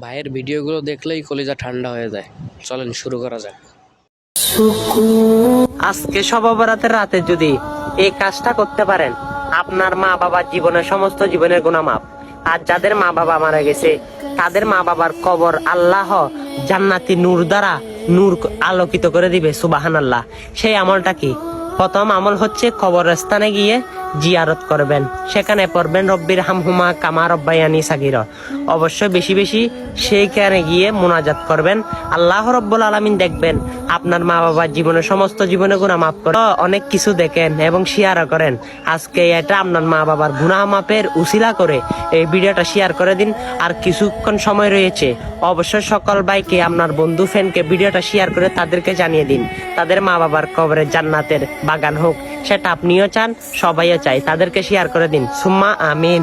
ভাইয়ের ভিডিওগুলো দেখলেই কলিজা ঠান্ডা হয়ে যায়। চলেন শুরু করা যাক। আজকে শবে বরাতের রাতে যদি এই কাজটা করতে পারেন, আপনার মা বাবার জীবনের সমস্ত জীবনের গুনাহ মাফ। আর যাদের মা বাবা মারা গেছে তাদের মা বাবার কবর আল্লাহ জান্নাতি নূর দ্বারা নূর আলোকিত করে দিবে। সুবহানাল্লাহ। সেই আমলটা কি? প্রথম আমল হচ্ছে কবরস্থানে গিয়ে জিয়ারত করবেন, সেখানে পড়বেন রব্বির হামহুমা কামা রব্বায়ানি সাগীরা। অবশ্যই বেশি বেশি সেইখানে গিয়ে মুনাজাত করবেন। আল্লাহ রব্বুল আলামিন দেখবেন আপনার মা বাবার জীবনের সমস্ত জীবনের গুনাহ মাফ করে। অনেক কিছু দেখেন এবং শেয়ার করেন। আজকে এটা আপনার মা বাবার গুনাহ মাফের উসিলা করে এই ভিডিওটা শেয়ার করে দিন। আর কিছুক্ষণ সময় রয়েছে, অবশ্যই সকল ভাইকে, আপনার বন্ধু ফ্রেন্ডকে ভিডিওটা শেয়ার করে তাদেরকে জানিয়ে দিন তাদের মা বাবার কবরে জান্নাতের বাগান হোক। সেটা আপনিও চান, সবাইও চাই। তাদেরকে শেয়ার করে দিন। সুম্মা আমিন।